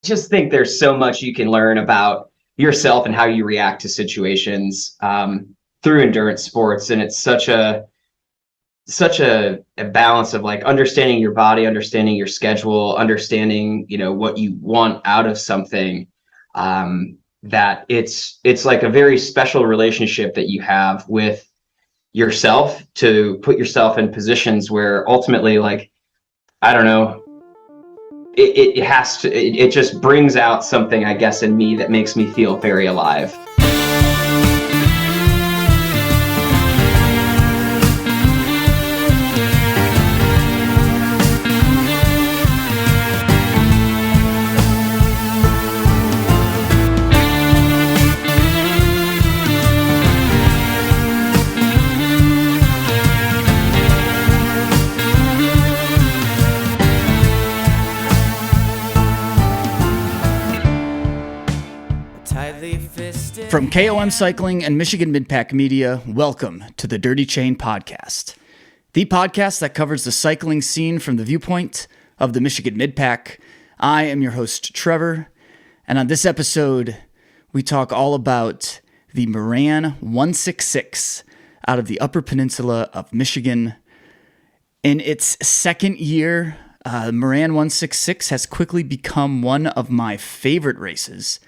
just think there's so much you can learn about yourself and how you react to situations through endurance sports. And it's such a balance of like understanding your body, understanding your schedule, understanding, what you want out of something. That it's like a very special relationship that you have with yourself to put yourself in positions where ultimately, like, I don't know, it has to, it just brings out something, I guess, in me that makes me feel very alive. From KOM Cycling and Michigan Midpack Media, welcome to the Dirty Chain Podcast, the podcast that covers the cycling scene from the viewpoint of the Michigan Midpack. I am your host, Trevor, and on this episode, we talk all about the Moran 166 out of the Upper Peninsula of Michigan. In its second year, Moran 166 has quickly become one of my favorite races.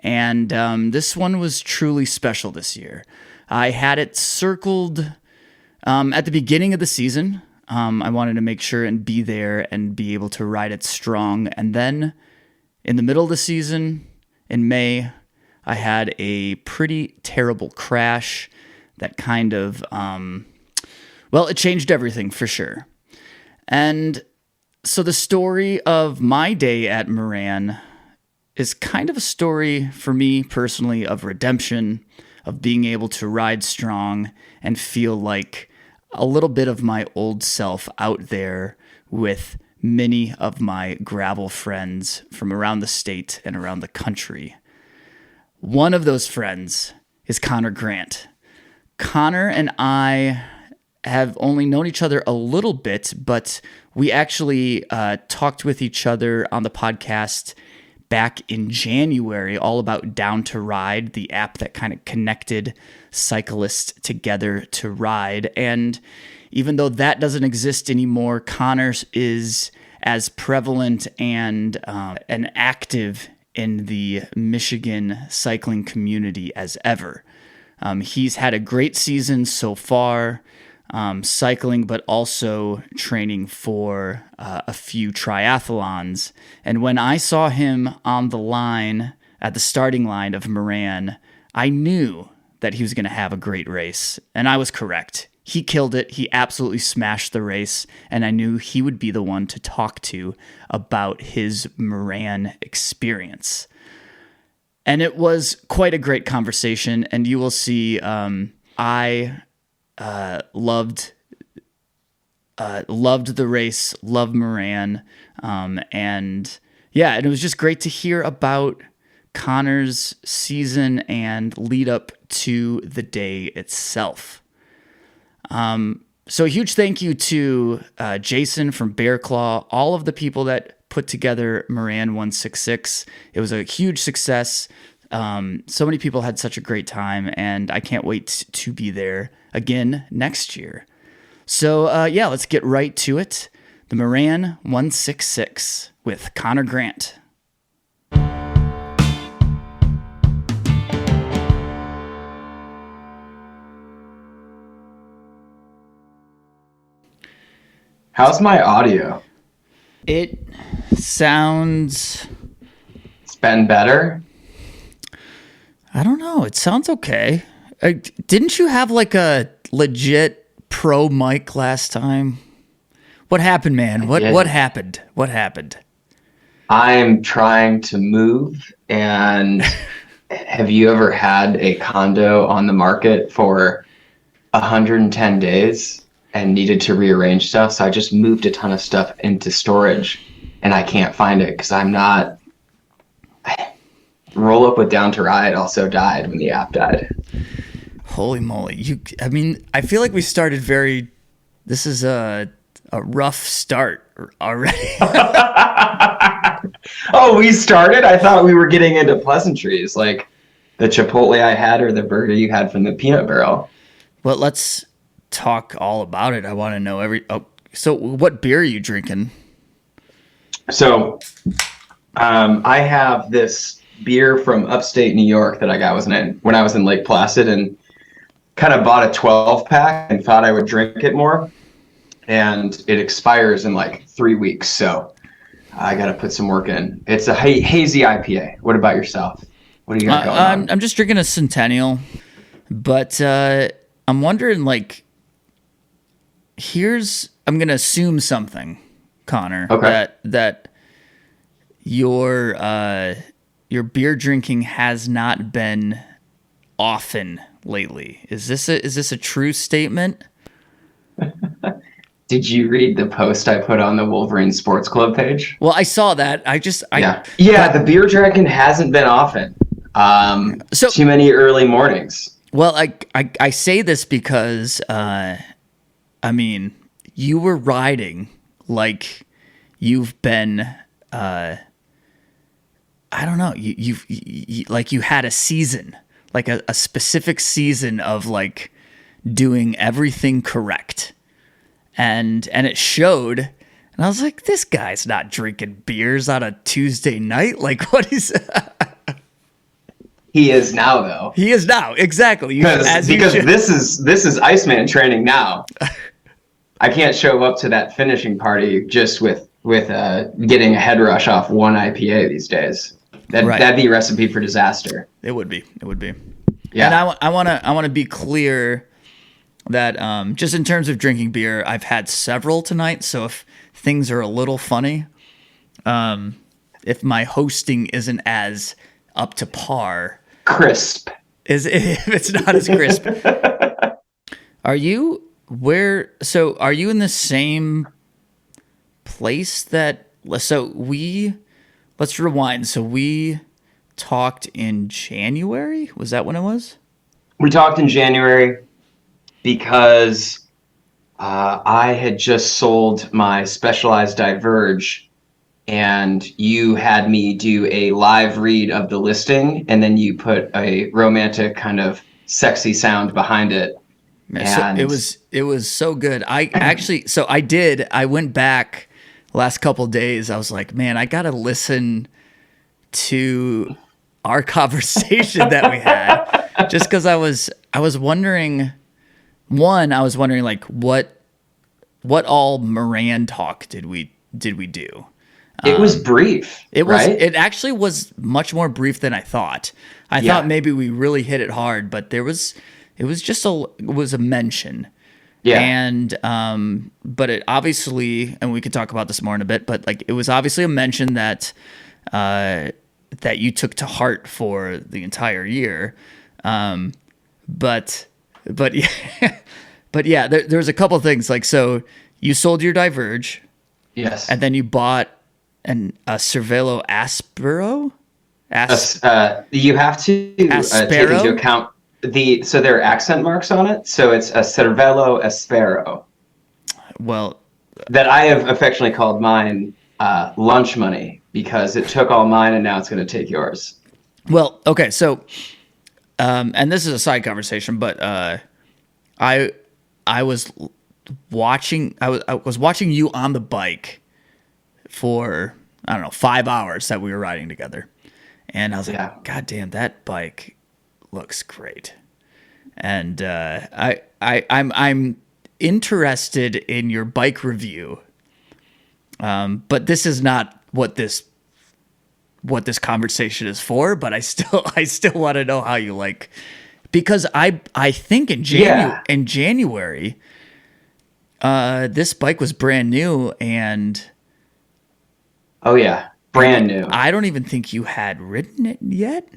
And this one was truly special this year. I had it circled at the beginning of the season. I wanted to make sure and be there and be able to ride it strong. And then in the middle of the season, in May, I had a pretty terrible crash that kind of, it changed everything for sure. And so the story of my day at Moran is kind of a story for me personally of redemption, of being able to ride strong and feel like a little bit of my old self out there with many of my gravel friends from around the state and around the country. One of those friends is Connor Grant. Connor and I have only known each other a little bit, but we actually talked with each other on the podcast back in January, all about Down to Ride, the app that kind of connected cyclists together to ride. And even though that doesn't exist anymore, Connor's is as prevalent and active in the Michigan cycling community as ever. He's had a great season so far, cycling, but also training for a few triathlons. And when I saw him on the line at the starting line of Moran, I knew that he was going to have a great race. And I was correct. He killed it. He absolutely smashed the race. And I knew he would be the one to talk to about his Moran experience. And it was quite a great conversation. And you will see I loved the race, loved Moran, and it was just great to hear about Connor's season and lead up to the day itself. So a huge thank you to Jason from Bear Claw, all of the people that put together Moran 166. It was a huge success. So many people had such a great time, and I can't wait to be there again next year. So, let's get right to it. The Moran 166 with Connor Grant. How's my audio? It sounds... It's been better? I don't know. It sounds okay. Didn't you have like a legit pro mic last time? What happened, man? What happened? What happened? I'm trying to move, and have you ever had a condo on the market for 110 days and needed to rearrange stuff? So I just moved a ton of stuff into storage, and I can't find it because Roll Up with Down to Ride also died when the app died. Holy moly. I feel like we started this is a rough start already. Oh, we started? I thought we were getting into pleasantries, like the Chipotle I had or the burger you had from the peanut barrel. Well, let's talk all about it. I want to know so what beer are you drinking? So, I have this beer from upstate New York that I got when I was in Lake Placid, and kind of bought a 12 pack and thought I would drink it more. And it expires in like 3 weeks. So I got to put some work in. It's a hazy IPA. What about yourself? What do you got going on? I'm just drinking a Centennial, but I'm wondering, like, I'm going to assume something, Connor, Okay. that your beer drinking has not been often lately. Is this a true statement? Did you read the post I put on the Wolverine Sports Club page? Well, I saw that. Yeah, the beer drinking hasn't been often. So Too many early mornings. Well, I say this because, I mean, you were riding like you've been, I don't know, you like you had a season, like a specific season of like doing everything correct. And it showed. And I was like, this guy's not drinking beers on a Tuesday night. Like, what is He is now, though. He is now, exactly. Because this is Iceman training now. I can't show up to that finishing party just with getting a head rush off one IPA these days. That'd be a recipe for disaster. It would be. Yeah. And I want to be clear that just in terms of drinking beer, I've had several tonight. So if things are a little funny, if my hosting isn't as up to par, crisp, if it's not as crisp, are you in the same place let's rewind. So we talked in January. Was that when it was? We talked in January because I had just sold my Specialized Diverge, and you had me do a live read of the listing, and then you put a romantic kind of sexy sound behind it. And so it was so good. I went back the last couple of days. I was like, man, I gotta listen to our conversation that we had, just because I was wondering. I was wondering, like, what all Moran talk did we do? It was brief. It actually was much more brief than I thought. I thought maybe we really hit it hard, but it was a mention. Yeah. And but it obviously, and we could talk about this more in a bit, but like it was obviously a mention that that you took to heart for the entire year. But yeah, but yeah, there's a couple things, like, so you sold your Diverge. Yes. And then you bought a Cervelo Aspero. You have to take into account so there are accent marks on it. So it's a Cervelo Aspero. Well, that I have affectionately called mine lunch money, because it took all mine and now it's going to take yours. Well, okay, so and this is a side conversation, but I was watching you on the bike for, I don't know, 5 hours that we were riding together, and I was like, God damn, that bike looks great. And I'm interested in your bike review, but this is not what this conversation is for. But I still want to know how you like, because I think in January, this bike was brand new, and oh yeah, brand new. I don't even think you had ridden it yet.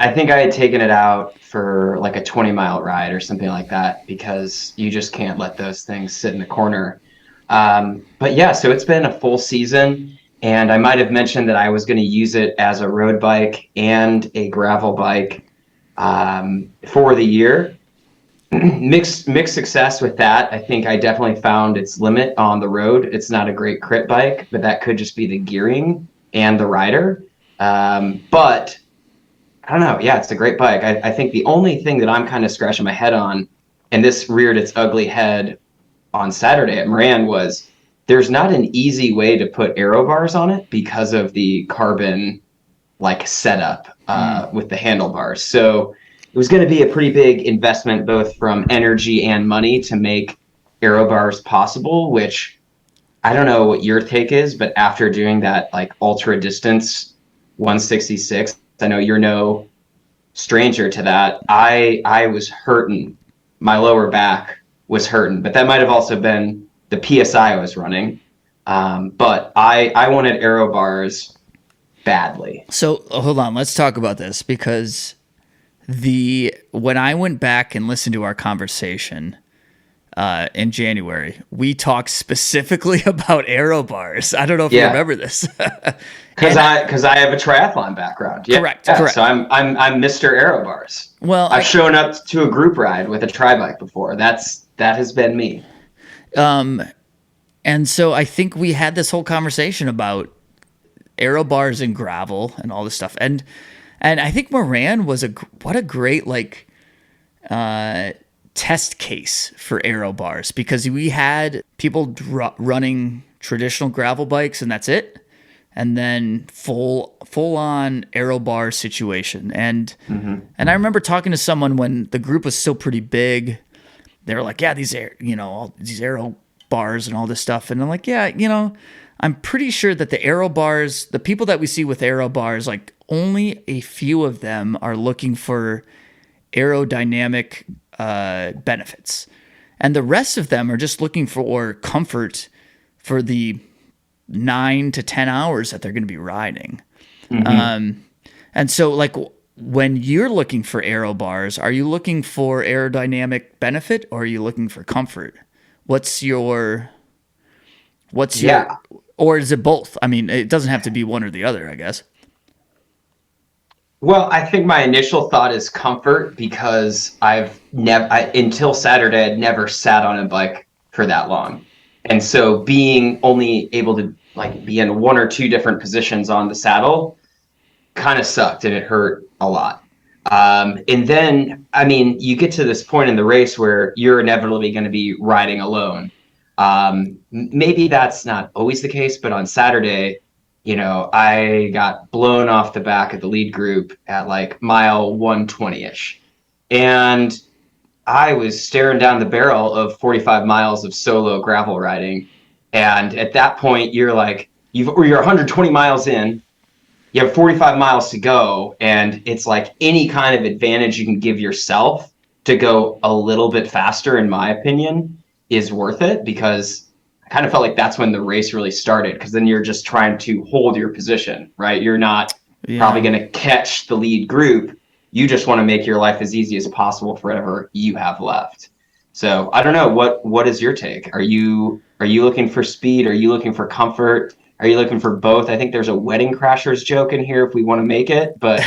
I think I had taken it out for like a 20-mile ride or something like that, because you just can't let those things sit in the corner. But yeah, so it's been a full season, and I might have mentioned that I was going to use it as a road bike and a gravel bike for the year. Mixed success with that. I think I definitely found its limit on the road. It's not a great crit bike, but that could just be the gearing. and the rider. But I don't know. Yeah, it's a great bike. I think the only thing that I'm kind of scratching my head on, and this reared its ugly head on Saturday at Moran, was there's not an easy way to put aero bars on it because of the carbon like setup with the handlebars. So it was going to be a pretty big investment, both from energy and money, to make aero bars possible, which I don't know what your take is, but after doing that like ultra distance 166, I know you're no stranger to that. I was hurting. My lower back was hurting, but that might have also been the PSI I was running. But I wanted aero bars badly. So hold on, let's talk about this because when I went back and listened to our conversation in January, we talked specifically about aero bars. I don't know if you remember this. Because I have a triathlon background. Yeah, correct. So I'm Mr. Aero Bars. Well, I've shown up to a group ride with a tri bike before. That has been me. And so I think we had this whole conversation about aero bars and gravel and all this stuff. And I think Moran was what a great like test case for aero bars, because we had people running traditional gravel bikes and that's it, and then full on aero bar situation. And I remember talking to someone when the group was still pretty big. They were like, yeah, all these aero bars and all this stuff. And I'm like, yeah, I'm pretty sure that the aero bars, the people that we see with aero bars, like only a few of them are looking for aerodynamic benefits. And the rest of them are just looking for comfort for the 9 to 10 hours that they're going to be riding. And so like when you're looking for aero bars, are you looking for aerodynamic benefit or are you looking for comfort? What's your, or is it both? I mean, it doesn't have to be one or the other, I guess. Well, I think my initial thought is comfort, because until Saturday, I'd never sat on a bike for that long. And so being only able to like be in one or two different positions on the saddle kind of sucked, and it hurt a lot. And then, I mean, you get to this point in the race where you're inevitably going to be riding alone. Maybe that's not always the case, but on Saturday, I got blown off the back of the lead group at like mile 120-ish. And I was staring down the barrel of 45 miles of solo gravel riding. And at that point, you're like, you're 120 miles in, you have 45 miles to go. And it's like any kind of advantage you can give yourself to go a little bit faster, in my opinion, is worth it, because I kind of felt like that's when the race really started, because then you're just trying to hold your position, right? You're not probably going to catch the lead group. You just want to make your life as easy as possible for whatever you have left. So I don't know, what is your take? Are you looking for speed? Are you looking for comfort? Are you looking for both? I think there's a Wedding Crashers joke in here if we want to make it, but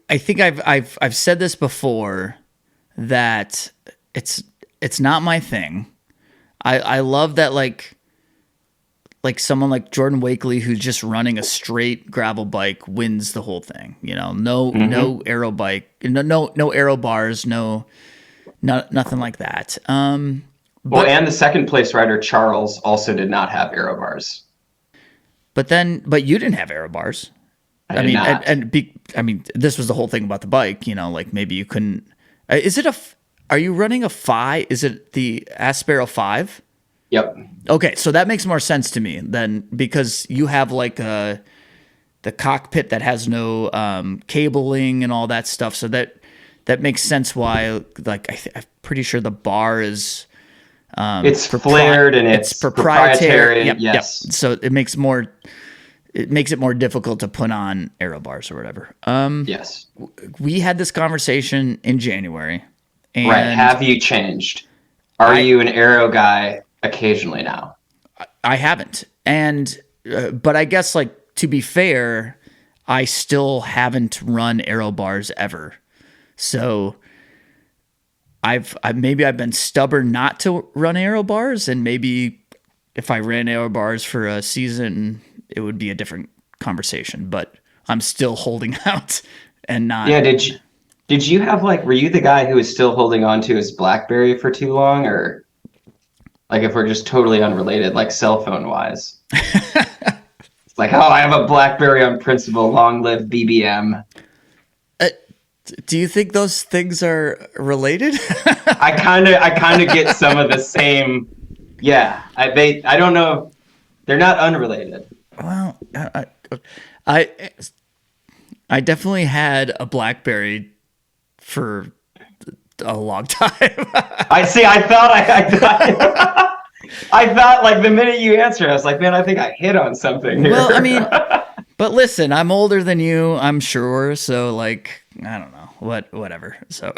I think I've said this before, that it's not my thing. I love that like someone like Jordan Wakely, who's just running a straight gravel bike, wins the whole thing. No aero bike, no aero bars, nothing like that. And the second place rider Charles also did not have aero bars. But you didn't have aero bars. I mean, this was the whole thing about the bike, like maybe you couldn't. Are you running a 5? Is it the Aspero 5? Yep. Okay, so that makes more sense to me then, because you have like the cockpit that has no cabling and all that stuff. So that makes sense why. Like I'm pretty sure the bar is it's flared and it's proprietary. Yep, yes. Yep. So it makes it more difficult to put on aero bars or whatever. Yes. We had this conversation in January. And right. Have you changed? Are you an aero guy occasionally now? I haven't. And, but I guess like, to be fair, I still haven't run aero bars ever. So maybe I've been stubborn not to run aero bars, and maybe if I ran aero bars for a season, it would be a different conversation. But I'm still holding out and not. Yeah, did you have like, were you the guy who was still holding on to his BlackBerry for too long, or like if we're just totally unrelated, like cell phone wise? It's like, oh, I have a BlackBerry on principle, long live BBM. Do you think those things are related? I kind of get some of the same. Yeah, I don't know. They're not unrelated. Well, I definitely had a BlackBerry for a long time. I see. I thought I thought like the minute you answered, I was like, man, I think I hit on something here. Well, I mean, but listen, I'm older than you, I'm sure. So like, I don't know, whatever. So,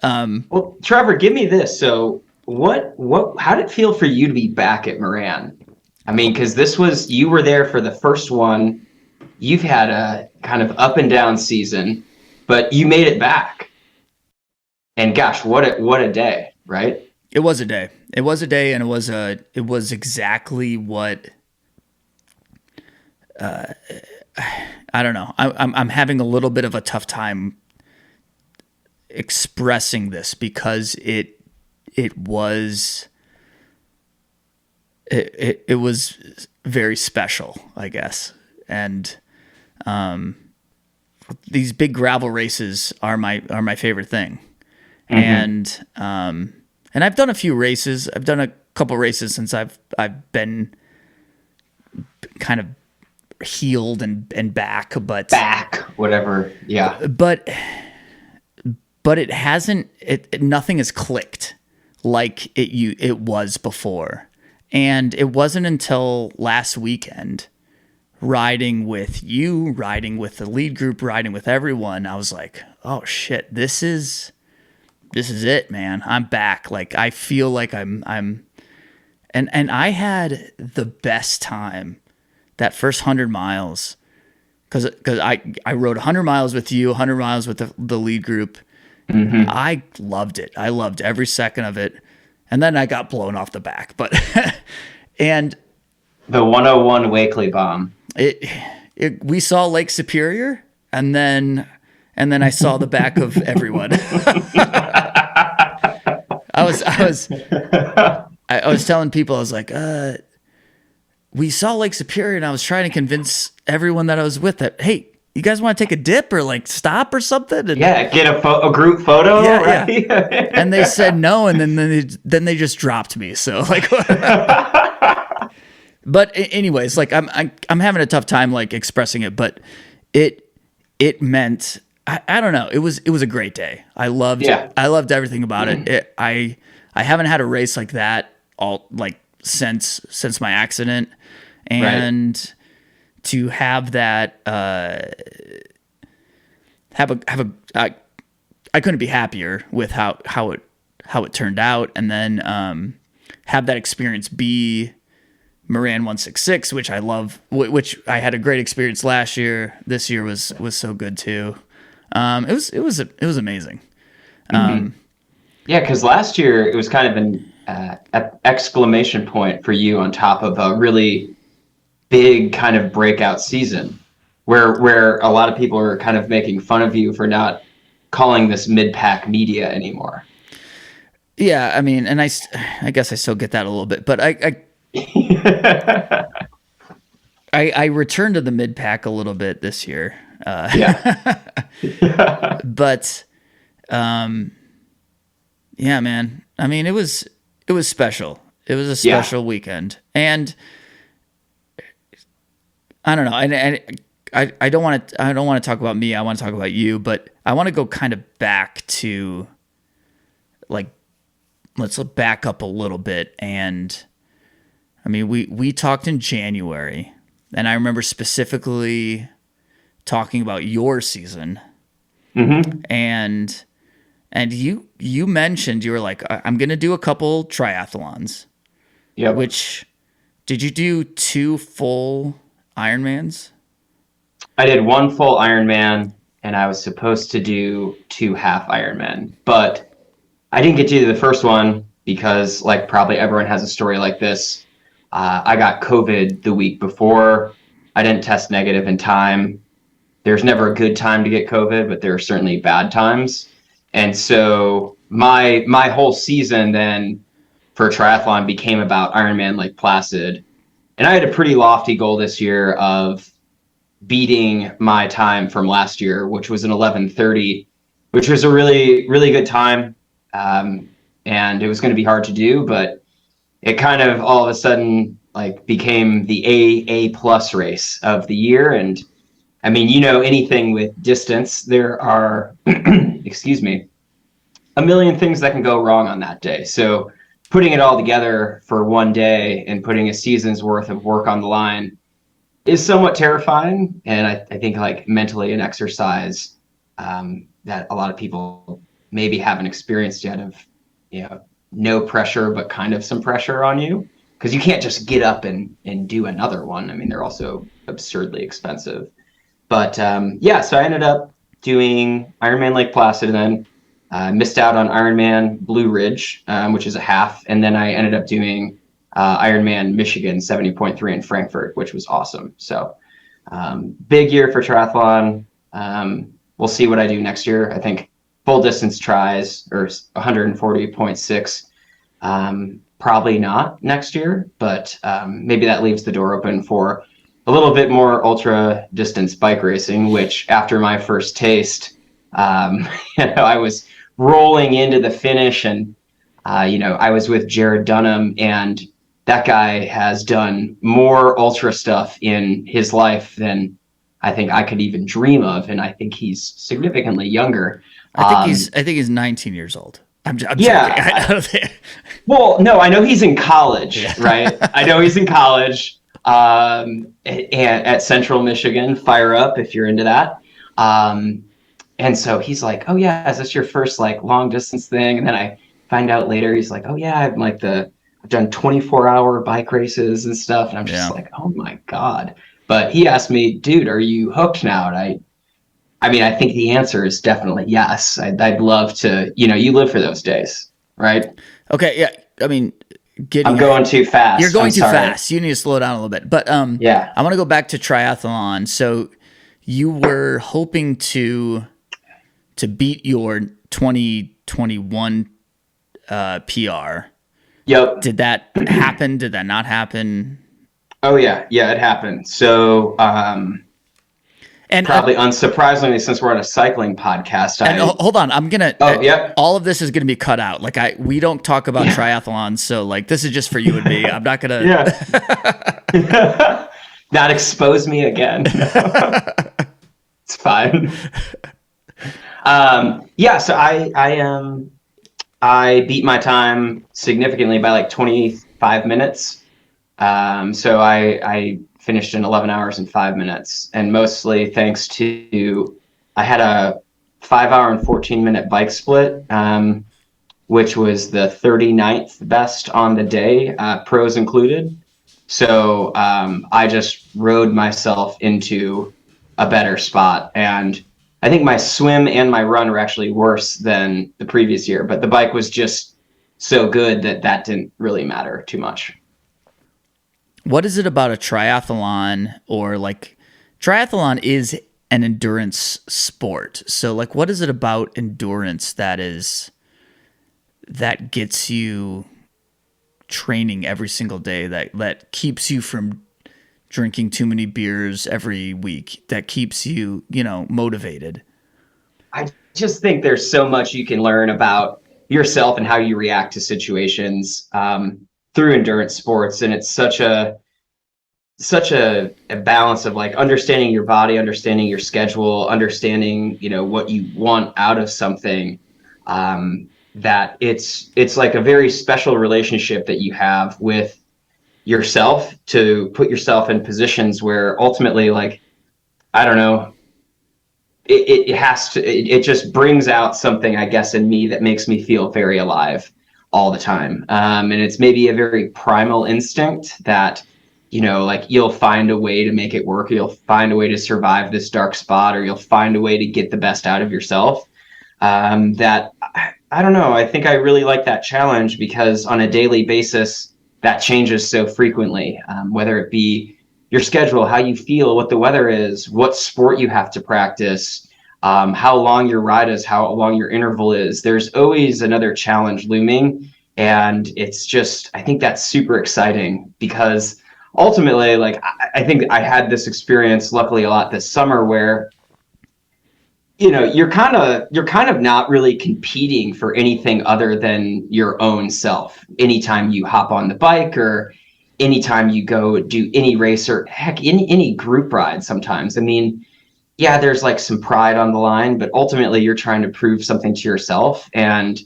well, Trevor, give me this. So, how did it feel for you to be back at Moran? I mean, because you were there for the first one. You've had a kind of up and down season, but you made it back. And gosh, what a day, right? It was a day. It was a day, and it was exactly what. I don't know. I'm having a little bit of a tough time expressing this because it was very special, I guess. And these big gravel races are my favorite thing. Mm-hmm. And I've done a few races. I've done a couple races since I've been kind of healed and back, but whatever. Yeah. But it hasn't, nothing has clicked like it was before. And it wasn't until last weekend, riding with you, riding with the lead group, riding with everyone, I was like, oh shit, this is it, man. I'm back. Like, I feel like I'm and I had the best time that first 100 miles because I rode 100 miles with you, 100 miles with the lead group. Mm-hmm. I loved it. I loved every second of it. And then I got blown off the back, but and the 101 Wakely bomb. We saw Lake Superior, and then I saw the back of everyone. I was telling people, I was like, we saw Lake Superior, and I was trying to convince everyone that I was with that, hey, you guys want to take a dip or like stop or something? And, yeah, get a group photo. Yeah, right? Yeah. And they said no, and then they just dropped me. So like, but anyways, like I'm having a tough time like expressing it, but it meant I don't know. It was a great day. I loved everything about it. I haven't had a race like that all like since my accident, and. Right. To have that, I couldn't be happier with how it turned out, and then have that experience be Moran 166, which I love, which I had a great experience last year. This year was so good too. It was amazing. Mm-hmm. Yeah, because last year it was kind of an exclamation point for you on top of a really big kind of breakout season where a lot of people are kind of making fun of you for not calling this mid-pack media anymore. Yeah, I mean, and I guess I still get that a little bit, but I returned to the mid-pack a little bit this year. But yeah, man. I mean, it was special. It was a special weekend, and I don't know. I don't want to talk about me. I want to talk about you, but I want to go kind of back to like, let's back up a little bit. And I mean, we talked in January, and I remember specifically talking about your season. Mm-hmm. And you mentioned, you were like, I'm going to do a couple triathlons. Yeah. Which, did you do 2 full Ironmans? I did 1 full Ironman, and I was supposed to do 2 half Ironman, but I didn't get to do the first one because, like, probably everyone has a story like this. I got COVID the week before. I didn't test negative in time. There's never a good time to get COVID, but there are certainly bad times. And so my whole season then for triathlon became about Ironman Lake Placid. And I had a pretty lofty goal this year of beating my time from last year, which was an 11:30, which was a really, really good time. And it was going to be hard to do, but it kind of all of a sudden like became the A plus race of the year. And I mean, anything with distance, there are, excuse me, a million things that can go wrong on that day. So putting it all together for one day and putting a season's worth of work on the line is somewhat terrifying. And I think like mentally an exercise that a lot of people maybe haven't experienced yet of, no pressure, but kind of some pressure on you. Because you can't just get up and do another one. I mean, they're also absurdly expensive. But so I ended up doing Ironman Lake Placid and then missed out on Ironman Blue Ridge, which is a half. And then I ended up doing Ironman Michigan 70.3 in Frankfurt, which was awesome. So big year for triathlon. We'll see what I do next year. I think full distance tries or 140.6. Probably not next year, but maybe that leaves the door open for a little bit more ultra distance bike racing, which after my first taste, I was rolling into the finish and, I was with Jared Dunham, and that guy has done more ultra stuff in his life than I think I could even dream of. And I think he's significantly younger. I think he's 19 years old. I'm yeah. joking. Well, no, I know he's in college, right? I know he's in college at Central Michigan. Fire up if you're into that. And so he's like, "Oh yeah, is this your first like long distance thing?" And then I find out later he's like, "Oh yeah, I've done 24-hour bike races and stuff." And I'm just like, "Oh my God." But he asked me, "Dude, are you hooked now?" And I mean, I think the answer is definitely yes. I'd love to, you live for those days, right? Okay, yeah. I mean, I'm going too fast. You're going too fast. You need to slow down a little bit. But I want to go back to triathlon. So you were hoping to beat your 2021 PR. Yep. Did that happen? Did that not happen? Oh yeah, it happened. So and probably unsurprisingly, since we're on a cycling podcast, hold on, I'm gonna. Yeah. All of this is gonna be cut out. Like we don't talk about triathlon, so like this is just for you and me. I'm not gonna. Not expose me again. It's fine. So I beat my time significantly by like 25 minutes. So I finished in 11 hours and 5 minutes, and mostly thanks to I had a 5-hour and 14-minute bike split, which was the 39th best on the day, pros included. So I just rode myself into a better spot, and I think my swim and my run were actually worse than the previous year, but the bike was just so good that didn't really matter too much. What is it about a triathlon, or like triathlon is an endurance sport. So like, what is it about endurance that gets you training every single day, that keeps you from drinking too many beers every week, that keeps you, motivated? I just think there's so much you can learn about yourself and how you react to situations through endurance sports. And it's such a balance of like understanding your body, understanding your schedule, understanding, what you want out of something, that it's like a very special relationship that you have with yourself to put yourself in positions where ultimately, like, I don't know, it just brings out something, I guess, in me that makes me feel very alive all the time. And it's maybe a very primal instinct that, like you'll find a way to make it work. You'll find a way to survive this dark spot, or you'll find a way to get the best out of yourself. That I don't know. I think I really like that challenge because on a daily basis, that changes so frequently, whether it be your schedule, how you feel, what the weather is, what sport you have to practice, how long your ride is, how long your interval is. There's always another challenge looming. And it's just, I think that's super exciting because ultimately, like, I think I had this experience luckily a lot this summer where you're kind of not really competing for anything other than your own self anytime you hop on the bike or anytime you go do any race or heck any group ride. Sometimes, I mean, yeah, there's like some pride on the line, but ultimately you're trying to prove something to yourself. And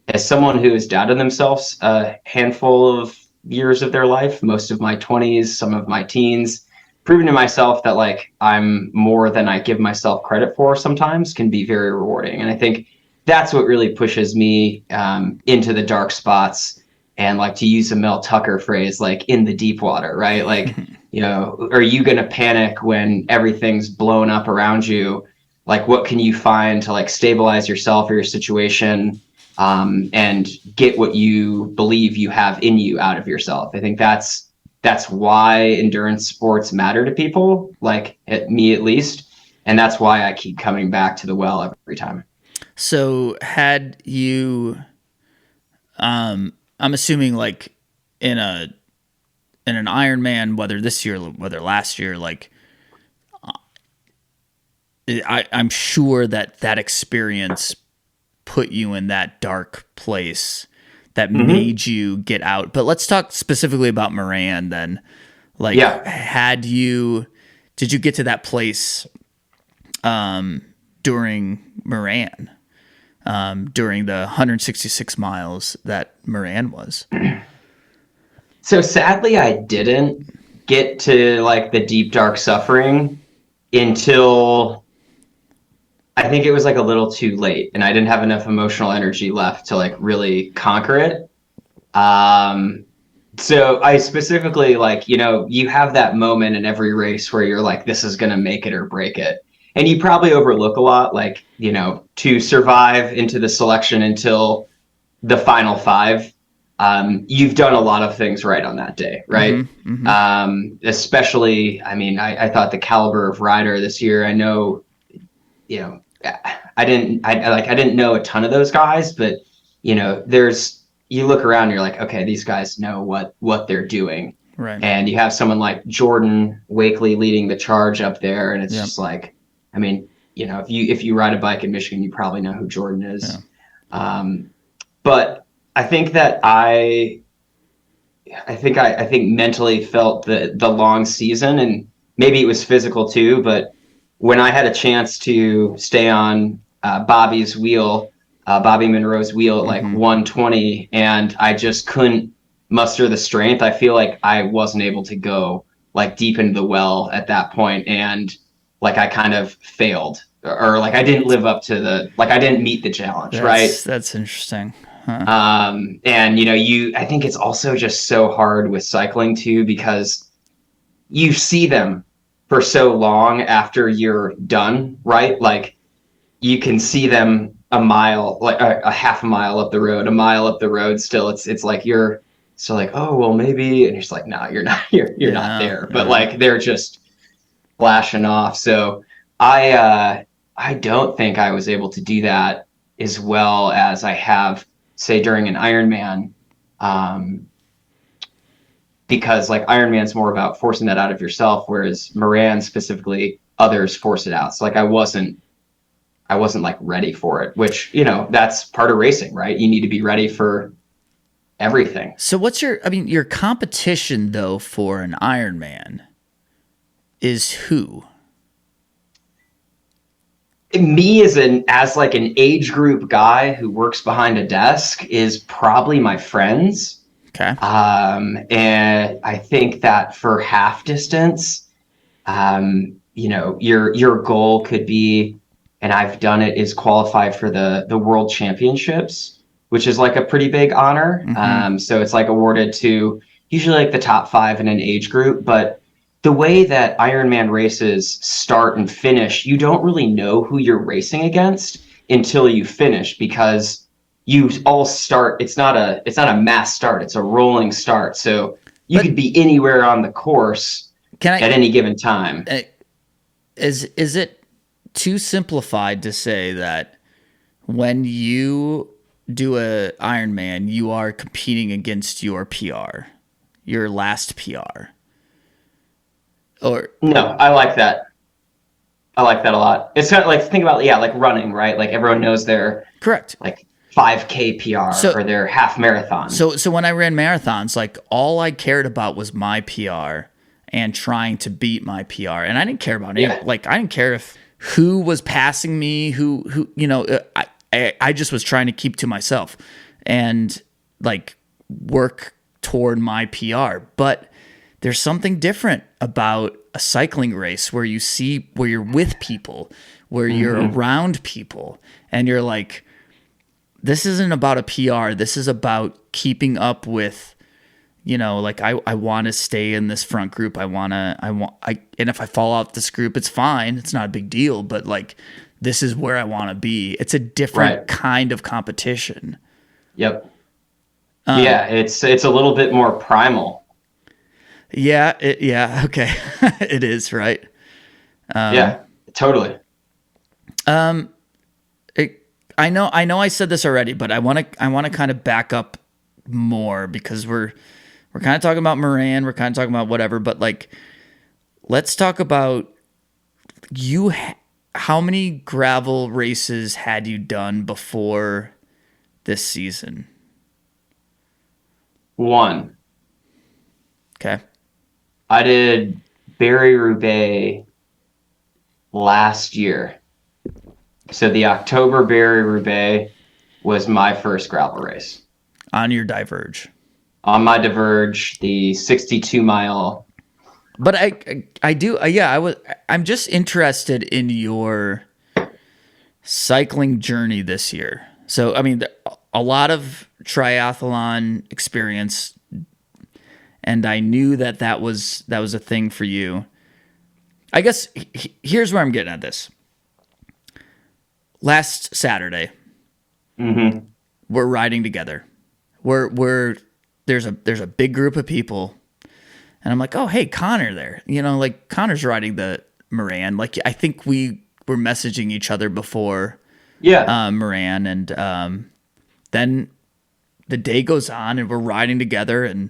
as someone who has doubted themselves a handful of years of their life, most of my 20s, some of my teens, proving to myself that like I'm more than I give myself credit for sometimes can be very rewarding. And I think that's what really pushes me into the dark spots. And like, to use a Mel Tucker phrase, like in the deep water, right? Like, are you going to panic when everything's blown up around you? Like, what can you find to like stabilize yourself or your situation, and get what you believe you have in you out of yourself? I think that's why endurance sports matter to people, like me at least, and that's why I keep coming back to the well every time. So had you, I'm assuming like in an Ironman, whether this year, whether last year, like I'm sure that experience put you in that dark place that made you get out. But let's talk specifically about Moran then. Like, did you get to that place during Moran, during the 166 miles that Moran was? So sadly, I didn't get to like the deep, dark suffering until I think it was like a little too late, and I didn't have enough emotional energy left to like really conquer it. So I specifically, like, you have that moment in every race where you're like, this is going to make it or break it. And you probably overlook a lot, like, to survive into the selection until the final five. You've done a lot of things right on that day, right? Especially, I mean, I thought the caliber of rider this year, I know, I didn't know a ton of those guys, but you look around and you're like, okay, these guys know what they're doing. Right. And you have someone like Jordan Wakely leading the charge up there. And it's just like, I mean, if you ride a bike in Michigan, you probably know who Jordan is. Yeah. But I think that I think mentally felt the long season, and maybe it was physical too, but when I had a chance to stay on Bobby Monroe's wheel at like 120, and I just couldn't muster the strength, I feel like I wasn't able to go like deep into the well at that point, and like I kind of failed, or like I didn't live up to I didn't meet the challenge, right? That's interesting. Huh. And I think it's also just so hard with cycling too, because you see them for so long after you're done, right? Like you can see them a mile, like a half a mile up the road, a mile up the road. Still, it's like you're still like, oh well, maybe, and you're just like, no, you're not, you're not there. But like they're just flashing off. So I don't think I was able to do that as well as I have, say, during an Ironman. Because like Ironman's more about forcing that out of yourself, whereas Moran specifically, others force it out. So like I wasn't like ready for it, which, that's part of racing, right? You need to be ready for everything. So what's your competition though for an Ironman is who? Me as like an age group guy who works behind a desk is probably my friends. Okay. And I think that for half distance, your goal could be, and I've done it, is qualify for the World Championships, which is like a pretty big honor. So it's like awarded to usually like the top 5 in an age group. But the way that Ironman races start and finish, you don't really know who you're racing against until you finish, because you all start. It's not a mass start. It's a rolling start. So you But could be anywhere on the course can at any given time. is it too simplified to say that when you do a Ironman, you are competing against your PR, your last PR? Or No, I like that. I like that a lot. It's kind of like, think about, like running, right? Like everyone knows their correct. like 5K PR So or their half marathon. so when I ran marathons, like all I cared about was my PR and trying to beat my PR, and I didn't care about any. Yeah. Like I didn't care if who was passing me, who I just was trying to keep to myself and like work toward my PR. But there's something different about a cycling race where you're with people, where you're around people, and you're like, this isn't about a PR. This is about keeping up with, like I want to stay in this front group. And if I fall out this group, it's fine. It's not a big deal, but like, this is where I want to be. It's a different kind of competition. Yep. Yeah. It's a little bit more primal. Yeah. Okay. It is, right. Yeah, totally. I know I said this already, but I want to kind of back up more because we're kind of talking about Moran, we're kind of talking about whatever, but like, let's talk about you. How many gravel races had you done before this season? One. Okay. I did Barry-Roubaix last year. So the October Barry-Roubaix was my first gravel race. On your Diverge. On my Diverge, the 62-mile. But I do, I'm just interested in your cycling journey this year. So, I mean, a lot of triathlon experience, and I knew that was a thing for you. I guess here's where I'm getting at this. Last Saturday, we're riding together. There's a big group of people, and I'm like, oh hey, Connor there. Like Connor's riding the Moran. Like I think we were messaging each other before. Yeah. Moran, and then the day goes on, and we're riding together, and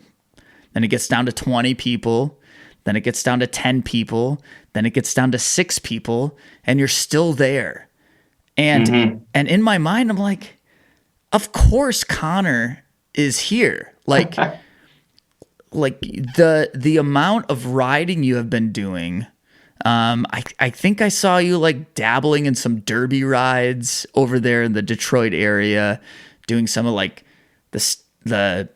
then it gets down to 20 people, then it gets down to 10 people, then it gets down to 6 people, and you're still there. And in my mind, I'm like, of course Connor is here. Like the amount of riding you have been doing. I think I saw you like dabbling in some derby rides over there in the Detroit area, doing some of like the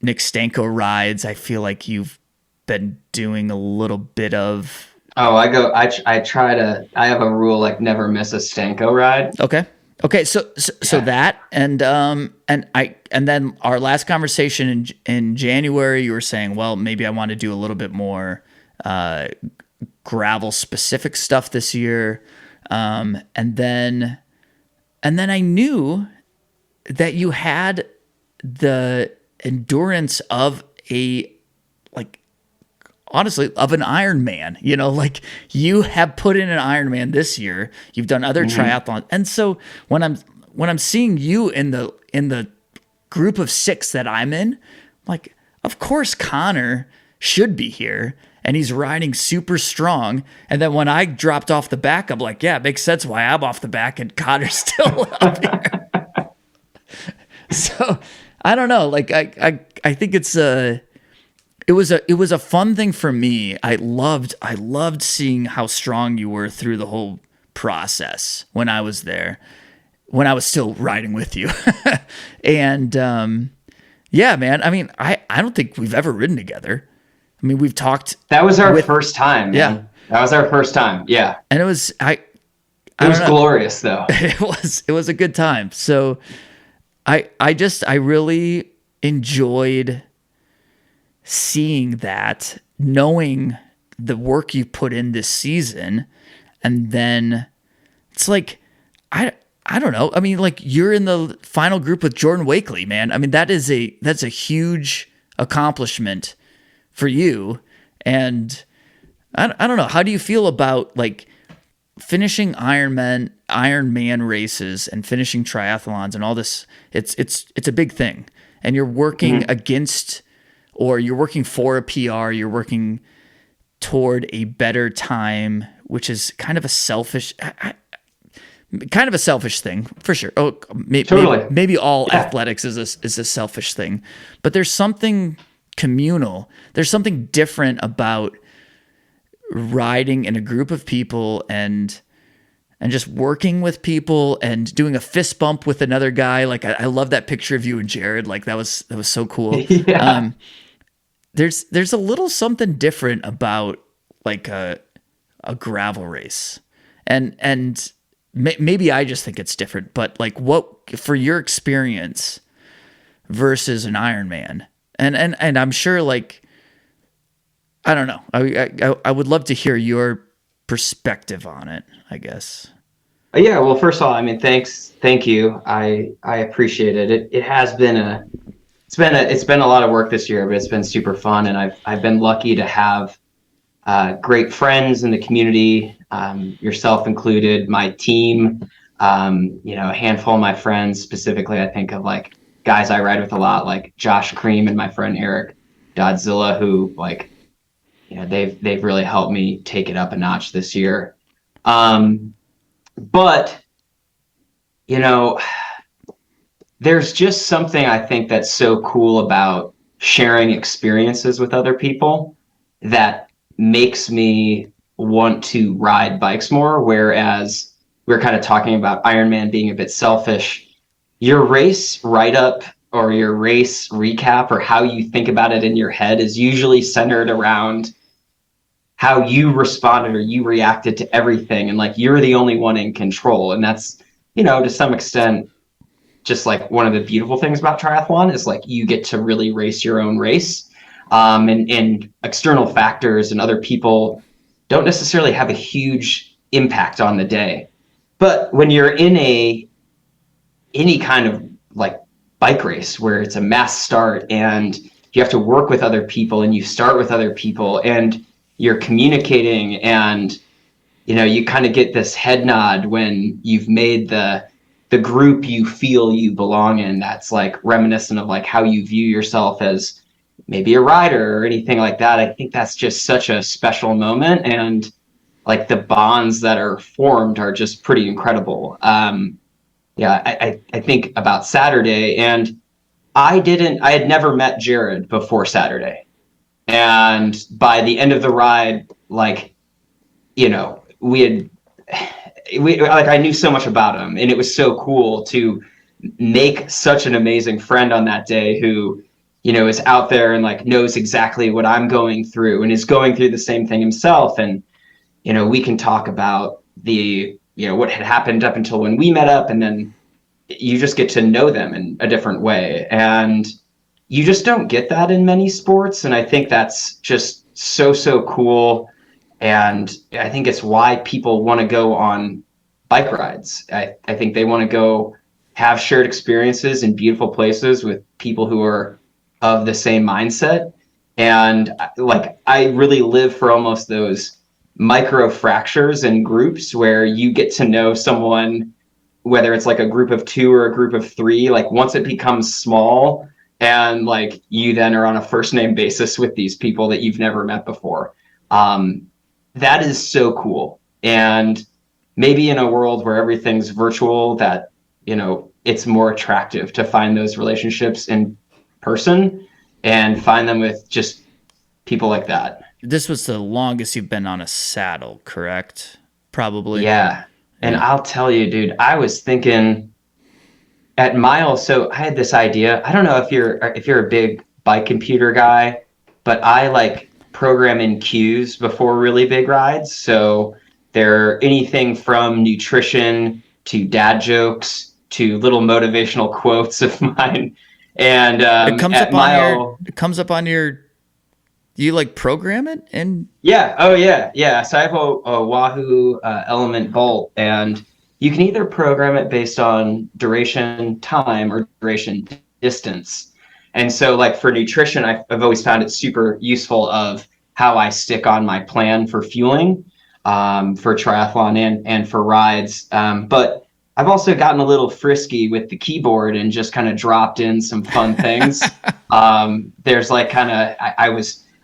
Nick Stanko rides. I feel like you've been doing a little bit of. Oh, I have a rule, like never miss a Stanko ride. Okay. So that, and then our last conversation in January, you were saying, well, maybe I want to do a little bit more, gravel specific stuff this year. And then I knew that you had the endurance of honestly, of an Ironman. Like you have put in an Ironman this year. You've done other triathlons. And so when I'm seeing you in the group of 6 that I'm in, I'm like, of course Connor should be here, and he's riding super strong. And then when I dropped off the back, I'm like, yeah, it makes sense why I'm off the back and Connor's still up here. So I don't know. Like I think it was a fun thing for me. I loved seeing how strong you were through the whole process when I was there, when I was still riding with you. And yeah, man. I mean, I don't think we've ever ridden together. I mean, we've talked. That was our first time. Man. Yeah, that was our first time. Yeah, and it was It was glorious, though. It was a good time. So I really enjoyed seeing that, knowing the work you put in this season, and then it's like I don't know. I mean, like you're in the final group with Jordan Wakely, man. I mean, that's a huge accomplishment for you. And I don't know. How do you feel about like finishing Ironman races and finishing triathlons and all this? It's a big thing, and you're working against, or you're working for a PR. You're working toward a better time, which is kind of a selfish thing for sure. Oh, Totally. maybe all athletics is a selfish thing, but there's something communal. There's something different about riding in a group of people and just working with people and doing a fist bump with another guy. Like I love that picture of you and Jared. Like that was so cool. Yeah. There's a little something different about like a gravel race, and maybe I just think it's different, but like what for your experience versus an Ironman, and I'm sure like I don't know. I would love to hear your perspective on it, I guess. Yeah. Well, first of all, I mean, thank you. I appreciate it. It has been it's been a lot of work this year, but it's been super fun, and I've been lucky to have great friends in the community, yourself included, my team, a handful of my friends. Specifically, I think of like guys I ride with a lot, like Josh Cream and my friend Eric Dodzilla, who like, they've really helped me take it up a notch this year. But there's just something I think that's so cool about sharing experiences with other people that makes me want to ride bikes more. Whereas we're kind of talking about Ironman being a bit selfish, your race write-up or your race recap or how you think about it in your head is usually centered around how you responded or you reacted to everything. And like, you're the only one in control. And that's, to some extent, just like one of the beautiful things about triathlon is like you get to really race your own race. And external factors and other people don't necessarily have a huge impact on the day. But when you're in any kind of like bike race where it's a mass start and you have to work with other people and you start with other people and you're communicating and you kind of get this head nod when you've made the group you feel you belong in, that's like reminiscent of like how you view yourself as maybe a rider or anything like that. I think that's just such a special moment, and like the bonds that are formed are just pretty incredible. I think about Saturday, and I had never met Jared before Saturday. And by the end of the ride, like, I knew so much about him, and it was so cool to make such an amazing friend on that day who, is out there and like knows exactly what I'm going through and is going through the same thing himself. And, we can talk about what had happened up until when we met up, and then you just get to know them in a different way. And you just don't get that in many sports. And I think that's just so cool. And I think it's why people want to go on bike rides. I think they want to go have shared experiences in beautiful places with people who are of the same mindset. And like, I really live for almost those micro fractures in groups where you get to know someone, whether it's like a group of 2 or a group of 3, like once it becomes small and like you then are on a first name basis with these people that you've never met before. That is so cool. And maybe in a world where everything's virtual, that, it's more attractive to find those relationships in person and find them with just people like that. This was the longest you've been on a saddle, correct? Probably. Yeah. And I'll tell you, dude, I was thinking at miles. So I had this idea. I don't know if you're a big bike computer guy, but I like program in cues before really big rides. So they're anything from nutrition to dad jokes to little motivational quotes of mine. And it comes up on your you like program it? And yeah. Oh yeah. Yeah. So I have a Wahoo Element Bolt, and you can either program it based on duration time or duration distance. And so like for nutrition, I've always found it super useful of how I stick on my plan for fueling, for triathlon and for rides. But I've also gotten a little frisky with the keyboard and just kind of dropped in some fun things. There's like kind of, I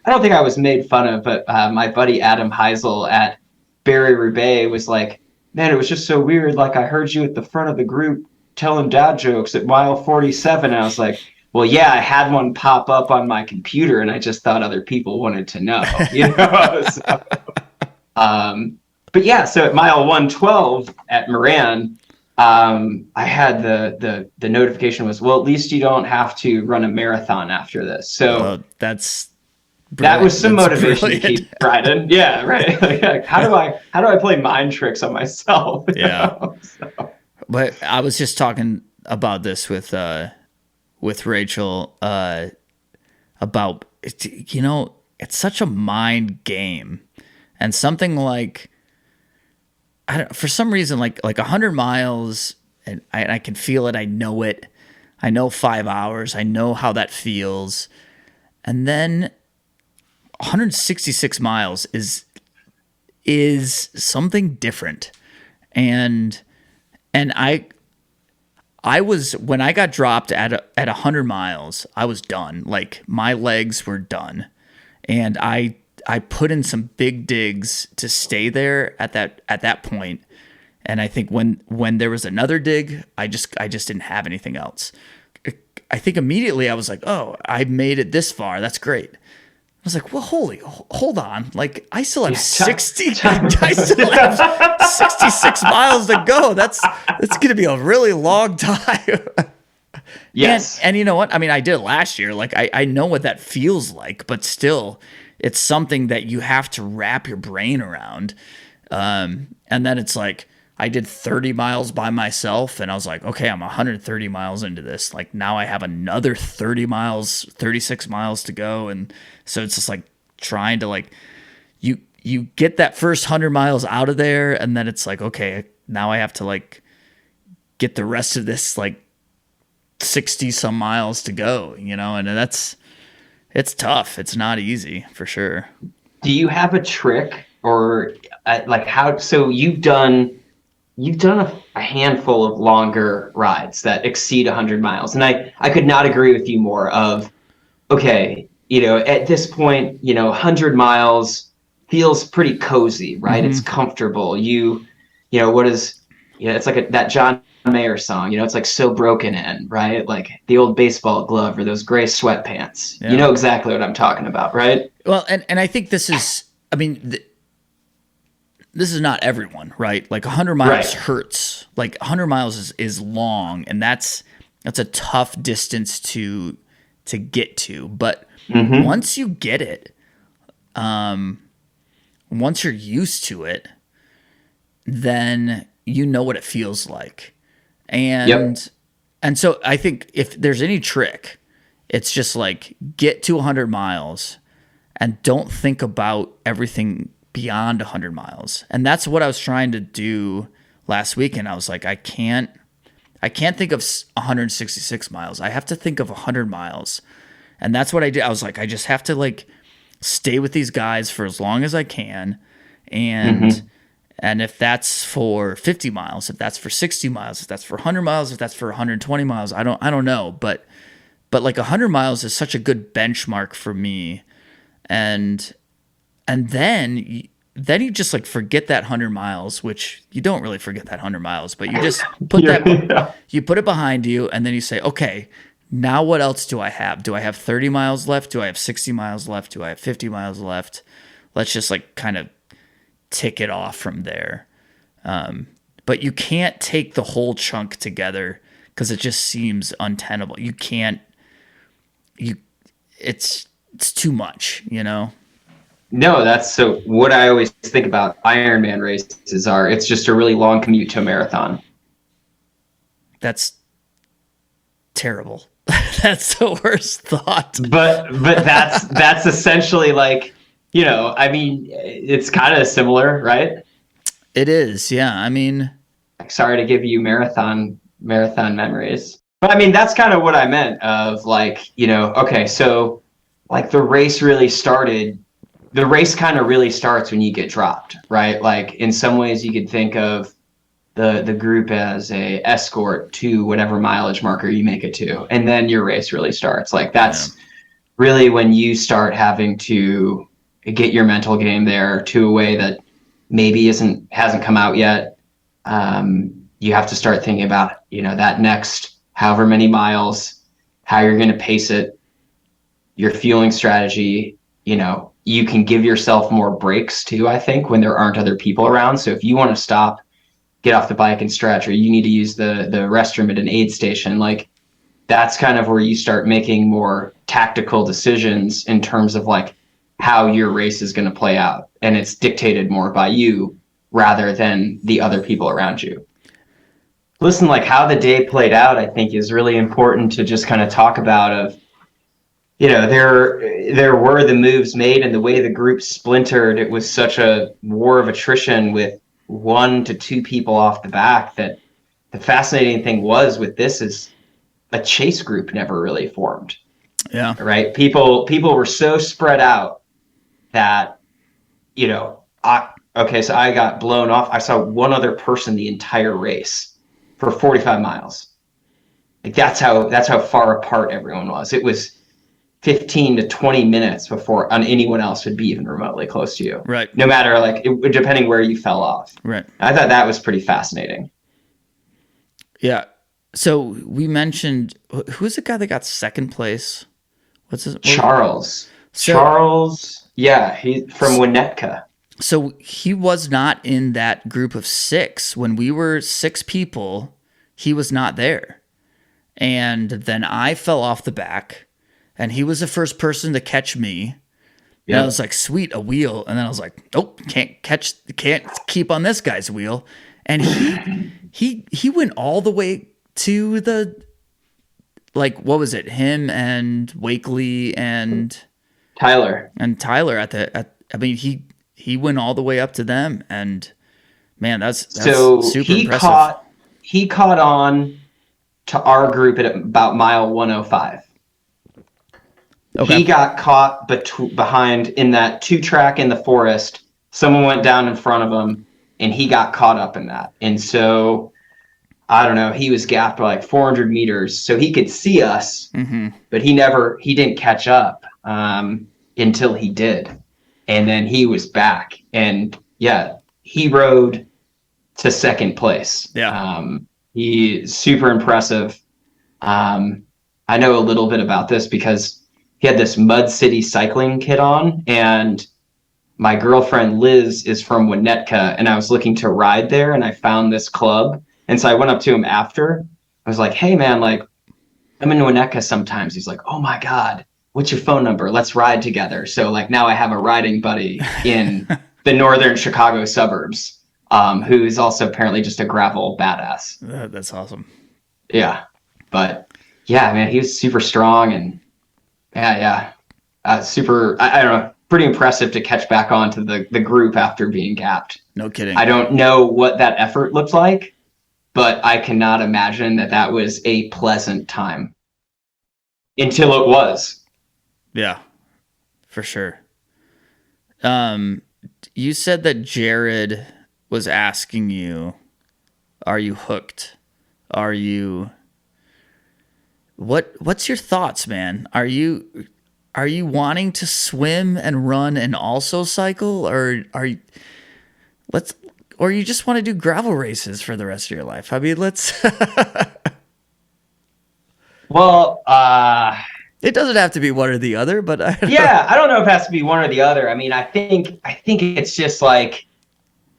don't think I was made fun of, but my buddy Adam Heisel at Barry Roubaix was like, man, it was just so weird. Like I heard you at the front of the group telling dad jokes at mile 47. And I was like, well, yeah, I had one pop up on my computer and I just thought other people wanted to know, you know? So, but yeah, so at mile 112 at Moran, I had the notification was, well, at least you don't have to run a marathon after this. So that was some motivation to keep riding. Yeah, right. Like, how do I play mind tricks on myself? Yeah. So. But I was just talking about this with Rachel about, you know, it's such a mind game, and something like, for some reason, like 100 miles, and I can feel it. I know it. I know 5 hours. I know how that feels. And then 166 miles is something different. And I was, when I got dropped at 100 miles, I was done. Like my legs were done. And I put in some big digs to stay there at that point. And I think when there was another dig, I just didn't have anything else. I think immediately I was like, oh, I made it this far. That's great. I was like, well, hold on. Like I still have 66 miles to go. That's going to be a really long time. Yes. And you know what? I mean, I did it last year. Like I know what that feels like, but still it's something that you have to wrap your brain around. And then it's like, I did 30 miles by myself and I was like, okay, I'm 130 miles into this. Like now I have another 36 miles to go. And so it's just like trying to like, you get that first 100 miles out of there. And then it's like, okay, now I have to like get the rest of this like 60 some miles to go, you know? And it's tough. It's not easy for sure. Do you have a trick or like how, so you've done a handful of longer rides that exceed 100 miles. And I could not agree with you more of, okay, you know, at this point, you know, 100 miles feels pretty cozy, right? Mm-hmm. It's comfortable. You know, it's like that John Mayer song, you know, it's like So Broken In, right? Like the old baseball glove or those gray sweatpants. Yeah. You know exactly what I'm talking about, right? Well, and I think this is, I mean, this is not everyone, right? Like 100 miles hurts. Like 100 miles is long, and that's a tough distance to get to. But once you get it, once you're used to it, then you know what it feels like. And so I think if there's any trick, it's just like get to 100 miles and don't think about everything beyond 100 miles. And that's what I was trying to do last weekend. I was like, I can't think of 166 miles. I have to think of 100 miles. And that's what I did. I was like, I just have to like stay with these guys for as long as I can. And if that's for 50 miles, if that's for 60 miles, if that's for 100 miles, if that's for 120 miles, I don't know. But like 100 miles is such a good benchmark for me. And then you just like forget that 100 miles, which you don't really forget that 100 miles, but you just put you put it behind you, and then you say, okay, now what else do I have? Do I have 30 miles left? Do I have 60 miles left? Do I have 50 miles left? Let's just like kind of tick it off from there. But you can't take the whole chunk together because it just seems untenable. It's too much, you know? No, that's so what I always think about Ironman races it's just a really long commute to a marathon. That's terrible. That's the worst thought. But that's essentially like, you know, I mean, it's kind of similar, right? It is. Yeah. I mean, sorry to give you marathon memories. But I mean, that's kind of what I meant of like, okay, so like the race kind of really starts when you get dropped, right? Like in some ways you could think of the group as a escort to whatever mileage marker you make it to, and then your race really starts. Like that's really when you start having to get your mental game there to a way that maybe hasn't come out yet. You have to start thinking about that next however many miles, how you're going to pace it, your fueling strategy. You can give yourself more breaks too, I think, when there aren't other people around. So if you want to stop, get off the bike and stretch, or you need to use the restroom at an aid station, like that's kind of where you start making more tactical decisions in terms of like how your race is going to play out. And it's dictated more by you rather than the other people around you. Listen, like how the day played out, I think is really important to just kind of talk about of, there were the moves made and the way the group splintered. It was such a war of attrition with 1 to 2 people off the back that the fascinating thing was with this is a chase group never really formed. Yeah. Right. People were so spread out that, so I got blown off. I saw one other person the entire race for 45 miles. Like that's how far apart everyone was. It was 15 to 20 minutes before anyone else would be even remotely close to you. Right. No matter depending where you fell off. Right. I thought that was pretty fascinating. Yeah. So we mentioned, who's the guy that got second place? What's his? Charles. Yeah, he's from Winnetka. So he was not in that group of 6. When we were 6 people, he was not there. And then I fell off the back, and he was the first person to catch me. Yeah. And I was like, sweet, a wheel. And then I was like, nope, can't keep on this guy's wheel. And he went all the way to the, like, what was it? Him and Wakely and Tyler he went all the way up to them, and man, that's so super impressive. He caught on to our group at about mile 105. Okay. He got caught behind in that 2-track in the forest. Someone went down in front of him, and he got caught up in that. And so, I don't know, he was gapped by like 400 meters, so he could see us, but he didn't catch up until he did. And then he was back, and he rode to second place. Yeah. He's super impressive. I know a little bit about this because he had this Mud City cycling kit on, and my girlfriend Liz is from Winnetka, and I was looking to ride there, and I found this club. And so I went up to him after. I was like, hey man, like I'm in Winnetka sometimes. He's like, oh my God, what's your phone number? Let's ride together. So like now I have a riding buddy in the northern Chicago suburbs, who is also apparently just a gravel badass. That's awesome. Yeah. But yeah, man, he was super strong, and super, I don't know, pretty impressive to catch back on to the group after being gapped. No kidding. I don't know what that effort looked like, but I cannot imagine that was a pleasant time until it was. Yeah, for sure. You said that Jared was asking you, are you hooked? What's your thoughts, man? Are you wanting to swim and run and also cycle, or you just want to do gravel races for the rest of your life? I mean, let's. Well, it doesn't have to be one or the other, but I don't know if it has to be one or the other. I mean, I think it's just like,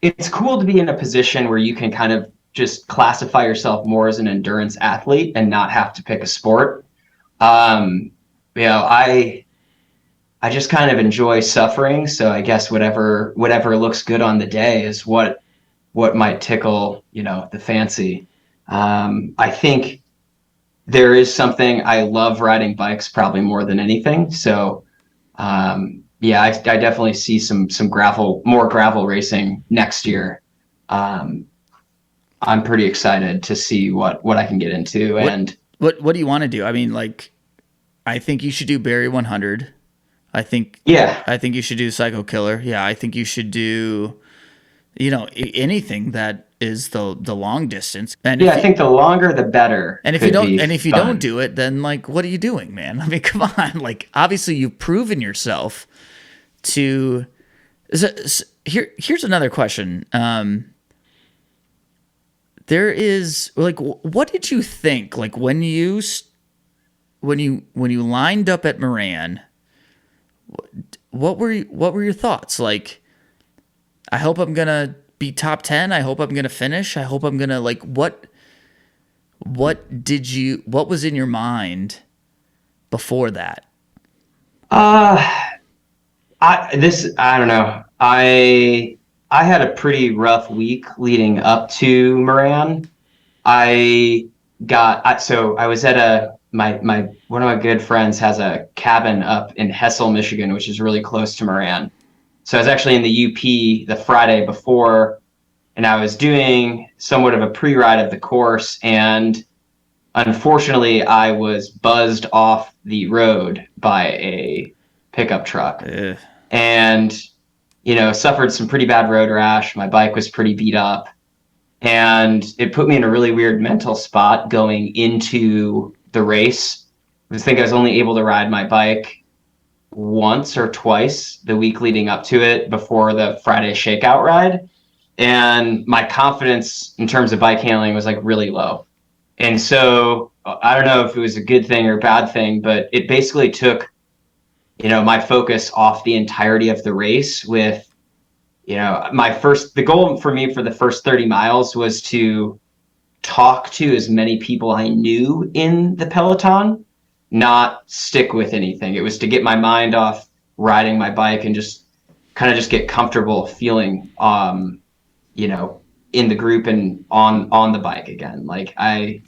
it's cool to be in a position where you can kind of just classify yourself more as an endurance athlete and not have to pick a sport. I just kind of enjoy suffering. So I guess whatever looks good on the day is what might tickle, the fancy. I think there is something, I love riding bikes probably more than anything. So, I definitely see some more gravel racing next year. I'm pretty excited to see what I can get into. And What do you want to do? I mean, like, I think you should do Barry 100. I think yeah, I think you should do Psycho Killer. Yeah, I think you should do, anything that is the long distance. And I think the longer the better could be if you don't fun. do it, then like, what are you doing, man? I mean, come on. Like, obviously you've proven yourself to. Here's another question. There is like, what did you think? Like when you lined up at Moran, what were your thoughts? Like, I hope I'm gonna be top 10. I hope I'm gonna finish. I hope I'm gonna like what was in your mind before that? Uh, I don't know. I had a pretty rough week leading up to Moran. So I was at my one of my good friends has a cabin up in Hessel, Michigan, which is really close to Moran. So I was actually in the UP the Friday before, and I was doing somewhat of a pre-ride of the course, and unfortunately I was buzzed off the road by a pickup truck. Ugh. And suffered some pretty bad road rash. My bike was pretty beat up, and it put me in a really weird mental spot going into the race. I think I was only able to ride my bike once or twice the week leading up to it before the Friday shakeout ride. And my confidence in terms of bike handling was like really low. And so I don't know if it was a good thing or a bad thing, but it basically took, my focus off the entirety of the race with, the goal for me for the first 30 miles was to talk to as many people I knew in the peloton, not stick with anything. It was to get my mind off riding my bike and just kind of just get comfortable feeling, in the group and on the bike again. Like I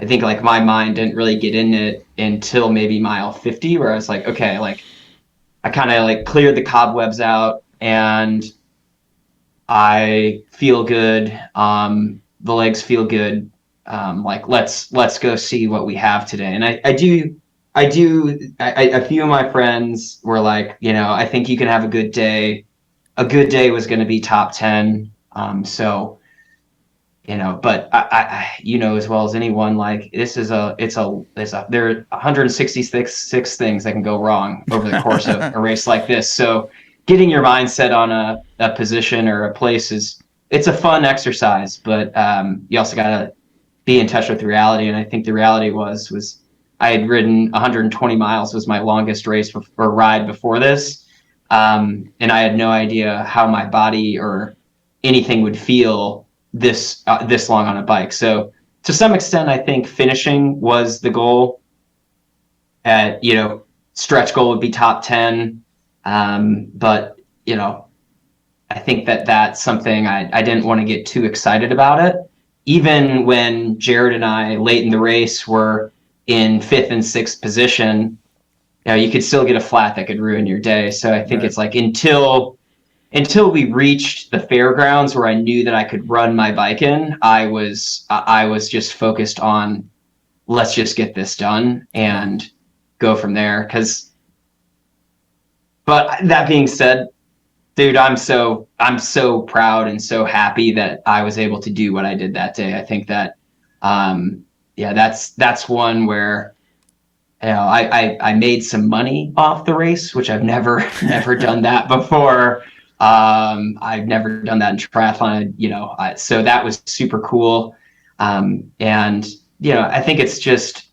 think like my mind didn't really get in it until maybe mile 50, where I was like, okay, like I kind of like cleared the cobwebs out and I feel good. The legs feel good. Like let's go see what we have today. And a few of my friends were like, I think you can have a good day. A good day was going to be top 10. But as well as anyone, like there are 166 things that can go wrong over the course of a race like this. So getting your mindset on a position or a place it's a fun exercise, but you also got to be in touch with reality. And I think the reality was I had ridden 120 miles was my longest race or ride before this. And I had no idea how my body or anything would feel this long on a bike. So to some extent, I think finishing was the goal. Stretch goal would be top 10. But I think that's something I didn't want to get too excited about it. Even when Jared and I late in the race were in 5th and 6th position, you could still get a flat that could ruin your day. So I think It's like until we reached the fairgrounds where I knew that I could run my bike in, I was just focused on let's just get this done and go from there. But that being said, dude, I'm so proud and so happy that I was able to do what I did that day. I think that, that's one where, I made some money off the race, which I've never done that before. I've never done that in triathlon, so that was super cool. And, I think it's just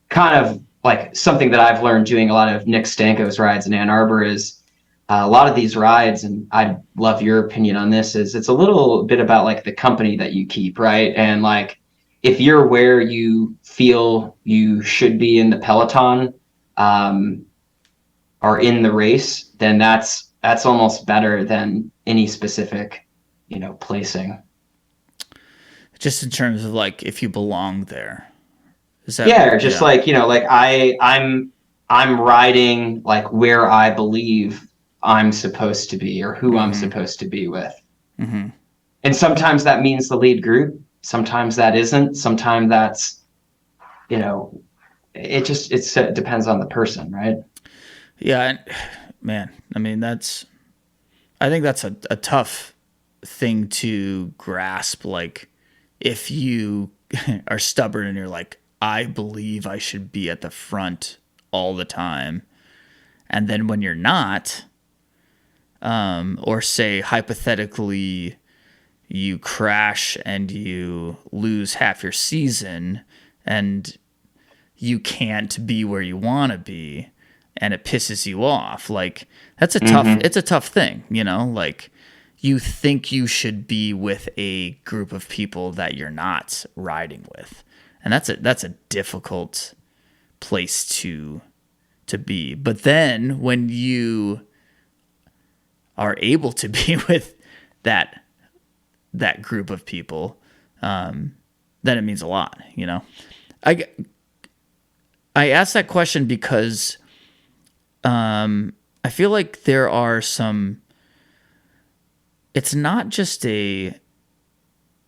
kind of like something that I've learned doing a lot of Nick Stanko's rides in Ann Arbor is a lot of these rides, and I'd love your opinion on this, is it's a little bit about like the company that you keep, right? And like, if you're where you feel you should be in the peloton, or in the race, then that's almost better than any specific, placing. Just in terms of like if you belong there. Is that or just like, like I'm riding like where I believe I'm supposed to be or who I'm supposed to be with. Mm-hmm. and sometimes that means the lead group. Sometimes that isn't. Sometimes that's, it depends on the person, right? Yeah, man. I mean, I think that's a tough thing to grasp. Like, if you are stubborn and you're like, I believe I should be at the front all the time, and then when you're not, or say hypothetically you crash and you lose half your season and you can't be where you want to be and it pisses you off, like that's it's a tough thing, like you think you should be with a group of people that you're not riding with, and that's a difficult place to be. But then when you are able to be with that group of people, then it means a lot, I asked that question because I feel like there are some. It's not just a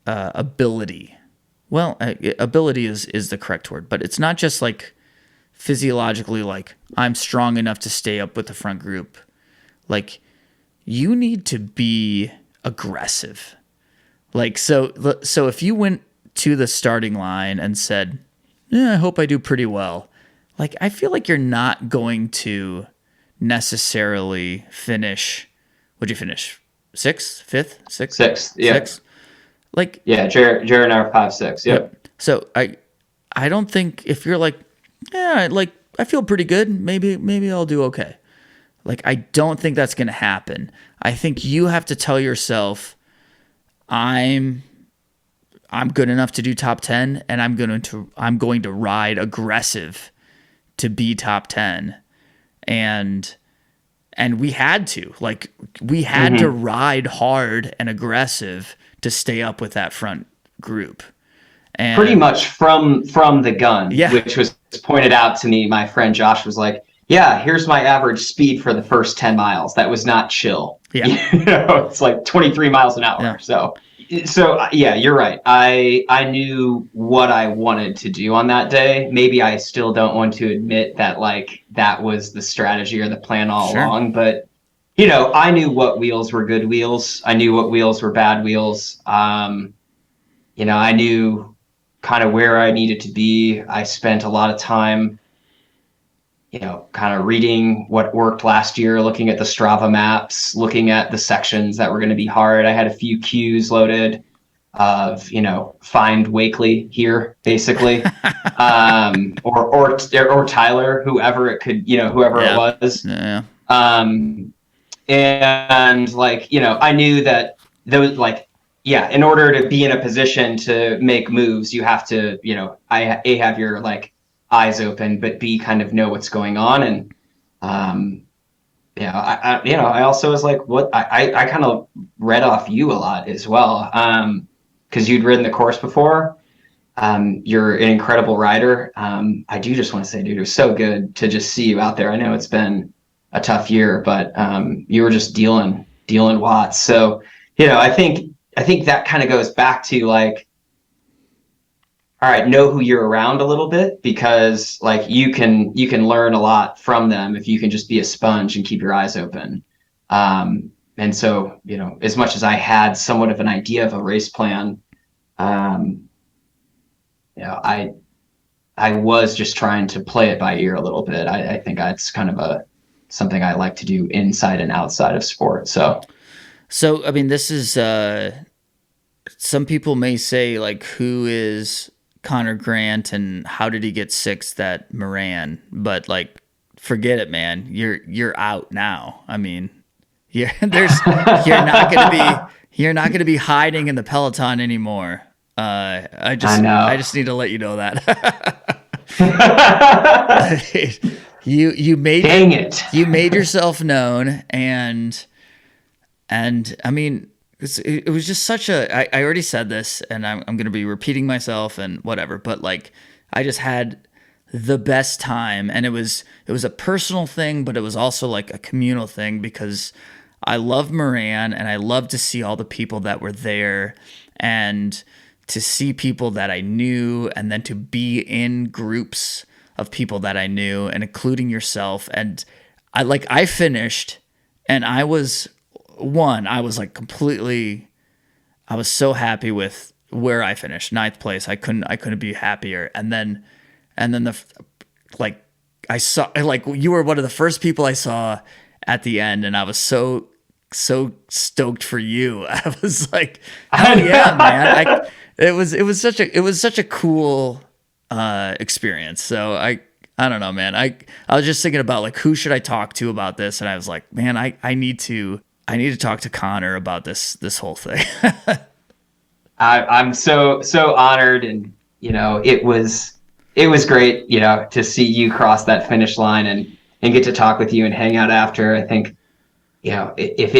ability. Well, ability is the correct word, but it's not just like physiologically, like I'm strong enough to stay up with the front group. Like, you need to be aggressive. Like, so if you went to the starting line and said, I hope I do pretty well, like, I feel like you're not going to necessarily finish. Would you finish sixth, fifth, sixth? Sixth, yeah. Sixth? Like, yeah, Jared and I are 5'6". Yep. So I don't think if you're like, like I feel pretty good, maybe I'll do okay. Like, I don't think that's going to happen. I think you have to tell yourself, I'm good enough to do top 10, and I'm going to ride aggressive to be top 10. And we had to to ride hard and aggressive to stay up with that front group. And pretty much from the gun, yeah. Which was pointed out to me. My friend Josh was like, yeah, here's my average speed for the first 10 miles. That was not chill. Yeah. It's like 23 miles an hour. Yeah. So yeah, you're right. I knew what I wanted to do on that day. Maybe I still don't want to admit that like that was the strategy or the plan all along, but I knew what wheels were good wheels. I knew what wheels were bad wheels. I knew kind of where I needed to be. I spent a lot of time, kind of reading what worked last year, looking at the Strava maps, looking at the sections that were going to be hard. I had a few cues loaded of, find Wakely here, basically, or Tyler, whoever it could, whoever it was. Yeah. And like, I knew that those like, in order to be in a position to make moves, you have to, have your like eyes open, but B, kind of know what's going on. And, I also was like, I kind of read off you a lot as well. Cause you'd ridden the course before. You're an incredible rider. I do just want to say, dude, it was so good to just see you out there. I know it's been a tough year, but, you were just dealing watts. So, I think that kind of goes back to like, all right, know who you're around a little bit, because like you can learn a lot from them if you can just be a sponge and keep your eyes open. And so, as much as I had somewhat of an idea of a race plan, I was just trying to play it by ear a little bit. I think that's kind of something I like to do inside and outside of sport. So I mean, this is some people may say like, who is Connor Grant and how did he get sixth at Moran? But like, forget it, man. You're out now. I mean, you're not going to be hiding in the peloton anymore. I just need to let you know that. you made yourself known, and I mean, it was just such a. I already said this, and I'm going to be repeating myself and whatever. But like, I just had the best time, and it was a personal thing, but it was also like a communal thing, because I love Moran, and I love to see all the people that were there, and to see people that I knew, and then to be in groups of people that I knew, and including yourself. And I finished, and I was so happy with where I finished, 9th place. I couldn't be happier. And then I saw, you were one of the first people I saw at the end, and I was so stoked for you. I was like, hell yeah, man. It was such a cool experience. So I don't know, man. I was just thinking about like, who should I talk to about this? And I was like, man, I need to talk to Connor about this whole thing. I'm so honored, and it was great, to see you cross that finish line and get to talk with you and hang out after. I think, if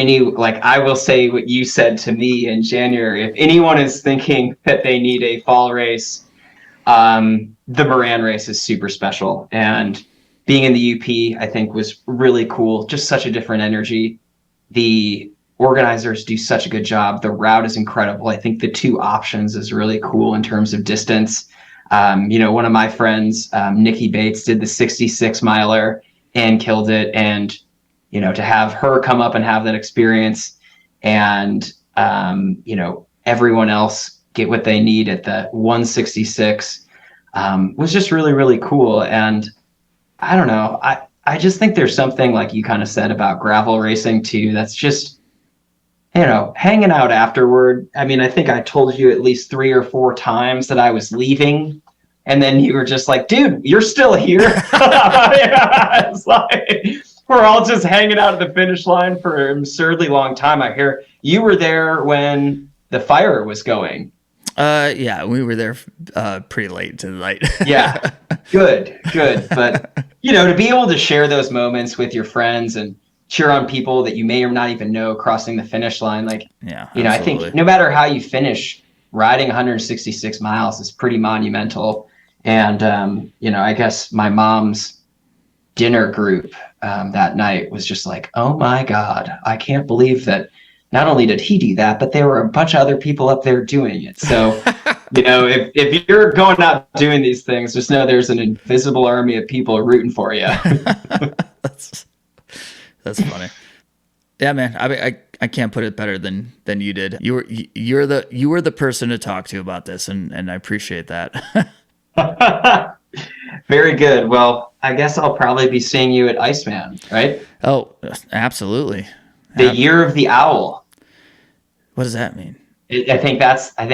I will say what you said to me in January, if anyone is thinking that they need a fall race, the Moran race is super special. And being in the UP, I think, was really cool. Just such a different energy. The organizers do such a good job. The route is incredible. I think the 2 options is really cool in terms of distance. One of my friends, Nikki Bates, did the 66 miler and killed it. And, to have her come up and have that experience, and, everyone else get what they need at the 166, was just really, really cool. And I don't know, I just think there's something, like you kind of said, about gravel racing too, that's just, hanging out afterward. I mean, I think I told you at least 3 or 4 times that I was leaving, and then you were just like, dude, you're still here. It's like, we're all just hanging out at the finish line for an absurdly long time. I hear you were there when the fire was going. Yeah, we were there pretty late into the night. Yeah, good. But, to be able to share those moments with your friends and cheer on people that you may or not even know crossing the finish line. Like, yeah, I think no matter how you finish, riding 166 miles is pretty monumental. And, I guess my mom's dinner group that night was just like, oh my God, I can't believe that not only did he do that, but there were a bunch of other people up there doing it. So, if you're going out doing these things, just know there's an invisible army of people rooting for you. That's funny. Yeah, man. I mean, I can't put it better than you did. You were the person to talk to about this, and I appreciate that. Very good. Well, I guess I'll probably be seeing you at Iceman, right? Oh, absolutely. The Year of the Owl. What does that mean? I think that's kind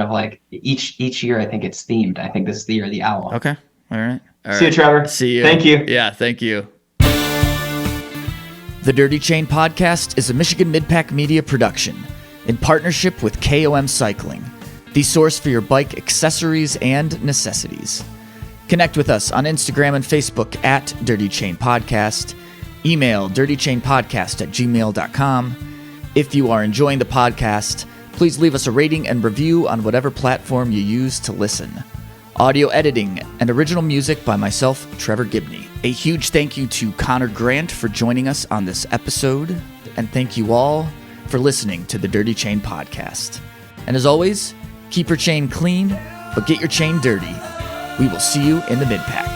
of like each year. I think it's themed. I think this is the Year of the Owl. Okay. All right. See you, Trevor. See you. Thank you. Yeah. Thank you. The Dirty Chain Podcast is a Michigan Midpack Media production in partnership with KOM Cycling, the source for your bike accessories and necessities. Connect with us on Instagram and Facebook at Dirty Chain Podcast. Email dirtychainpodcast@gmail.com. If you are enjoying the podcast, please leave us a rating and review on whatever platform you use to listen. Audio editing and original music by myself, Trevor Gibney. A huge thank you to Connor Grant for joining us on this episode, and thank you all for listening to the Dirty Chain Podcast. And as always, keep your chain clean, but get your chain dirty. We will see you in the Midpack.